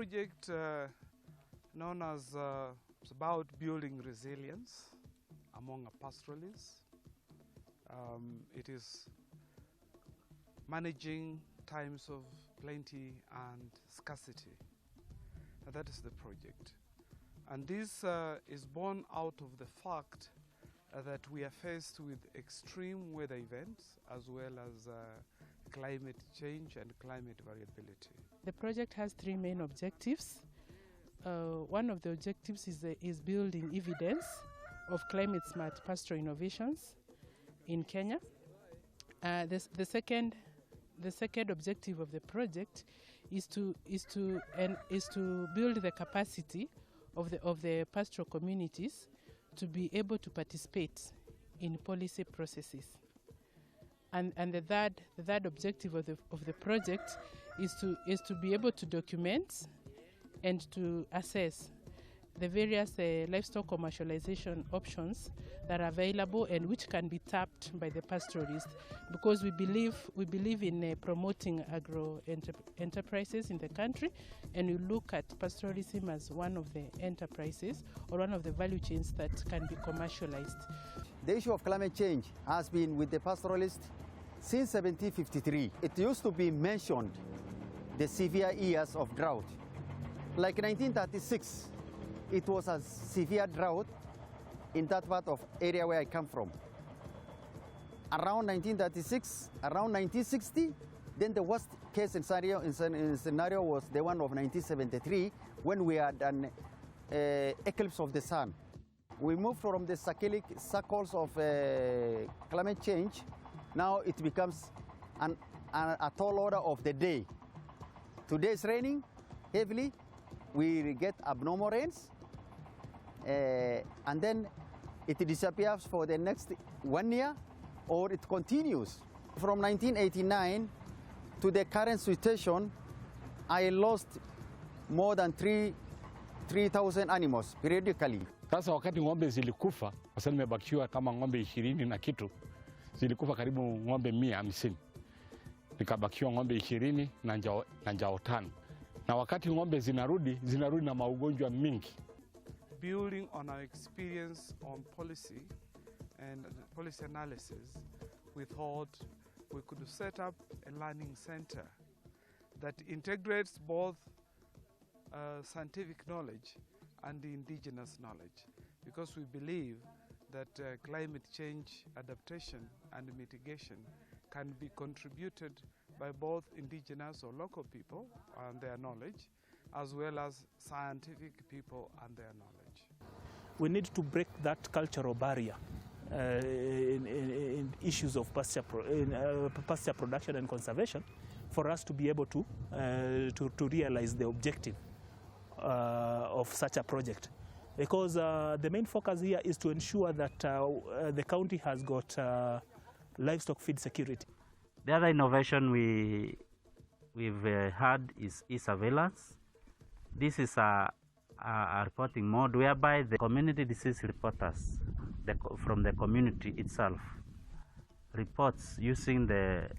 project known as it's about building resilience among pastoralists. It is managing times of plenty and scarcity. That is the project. And this is born out of the fact that we are faced with extreme weather events as well as climate change and climate variability. The project has three main objectives. One of the objectives is building evidence of climate-smart pastoral innovations in Kenya. The second objective of the project is to build the capacity of the pastoral communities to be able to participate in policy processes. And the third objective of the project is to be able to document and to assess the various livestock commercialization options that are available and which can be tapped by the pastoralists, because we believe in promoting agro enterprises in the country, and we look at pastoralism as one of the enterprises or one of the value chains that can be commercialized. The issue of climate change has been with the pastoralists since 1753. It used to be mentioned, the severe years of drought. Like 1936, it was a severe drought in that part of area where I come from. Around 1936, around 1960, then the worst case scenario was the one of 1973, when we had an eclipse of the sun. We moved from the cyclic cycles of climate change. Now it becomes a tall order of the day. Today is raining heavily. We get abnormal rains, and then it disappears for the next 1 year, or it continues. From 1989 to the current situation, I lost more than 3,000 animals periodically. Sasa wakati ng'ombe zilikufa, sasa nimebakiwa kama ng'ombe 20 na kitu, zilikufa karibu ng'ombe 150. Nikabakiwa ng'ombe 20 na njao 5. Na wakati ng'ombe zinarudi na maugonjwa mingi. Building on our experience on policy and policy analysis, we thought we could set up a learning center that integrates both scientific knowledge and indigenous knowledge, because we believe that climate change adaptation and mitigation can be contributed by both indigenous or local people and their knowledge, as well as scientific people and their knowledge. We need to break that cultural barrier in issues of pasture production and conservation for us to be able to realize the objective of such a project. Because the main focus here is to ensure that the county has got livestock feed security. The other innovation we've had is e-surveillance. This is a reporting mode whereby the community disease reporters from the community itself reports using their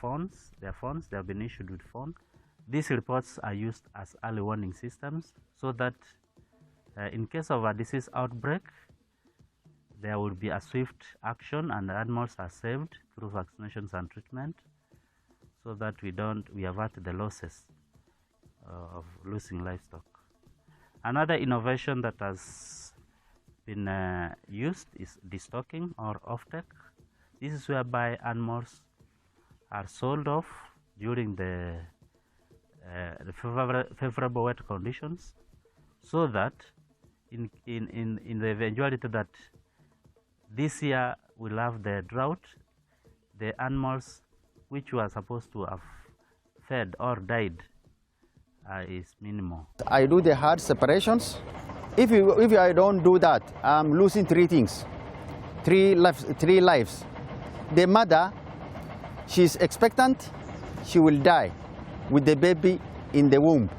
phones. They have been issued with phone. These reports are used as early warning systems so that in case of a disease outbreak, there will be a swift action and the animals are saved through vaccinations and treatment, so that we avert the losses of losing livestock. Another innovation that has been used is destocking or off-take. This is whereby animals are sold off during the favorable wet conditions, so that in the eventuality that this year we'll have the drought, the animals which were supposed to have fed or died is minimal. I do the hard separations. If I don't do that, I'm losing three things, three lives. The mother, she's expectant, she will die with the baby in the womb.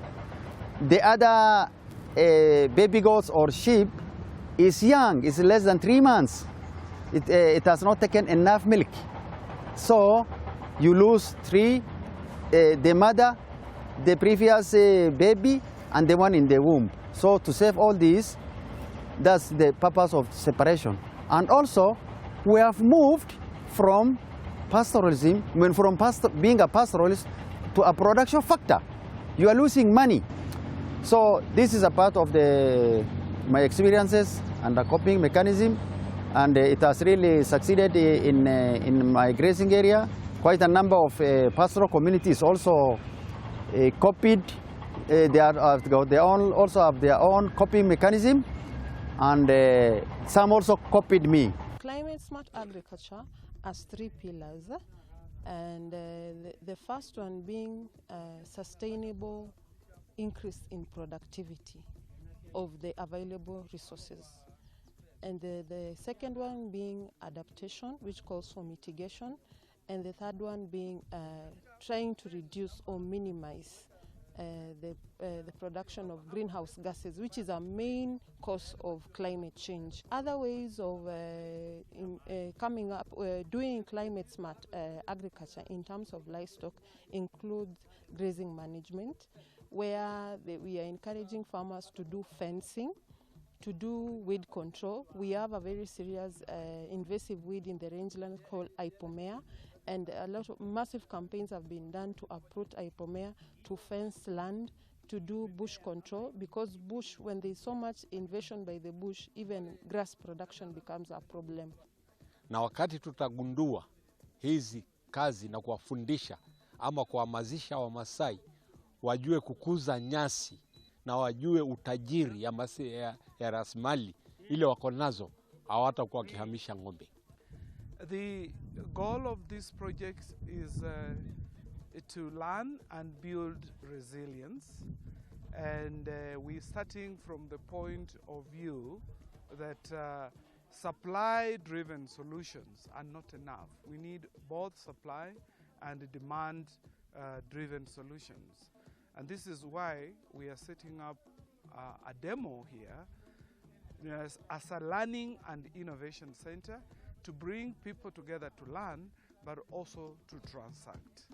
The other baby goats or sheep is young, is less than 3 months. It has not taken enough milk. So you lose 3, the mother, the previous baby and the one in the womb. So to save all these, that's the purpose of separation. And also, we have moved from pastoralism, from being a pastoralist to a production factor. You are losing money. So this is a part of my experiences and the coping mechanism, and it has really succeeded in my grazing area. Quite a number of pastoral communities also copied. They also have their own coping mechanism, and some also copied me. Climate smart agriculture has 3 pillars, and the first one being sustainable increase in productivity of the available resources, and the second one being adaptation, which calls for mitigation, and the third one being trying to reduce or minimize the production of greenhouse gases, which is a main cause of climate change. Other ways of coming up, doing climate smart agriculture in terms of livestock include grazing management, where we are encouraging farmers to do fencing, to do weed control. We have a very serious invasive weed in the rangeland called Hypomea, and a lot of massive campaigns have been done to uproot Hypomea, to fence land, to do bush control, because bush, when there's so much invasion by the bush, even grass production becomes a problem. Na wakati tutagundua hizi kazi na kuwafundisha ama kuhamasisha Wamasai wajue kukuza nyasi na wajue utajiri ya rasilimali ile wako nazo, hawatakuwa wakihamisha ng'ombe. The goal of this project is to learn and build resilience, and we're starting from the point of view that supply-driven solutions are not enough. We need both supply and demand-driven solutions. And this is why we are setting up a demo here as a learning and innovation center to bring people together to learn, but also to transact.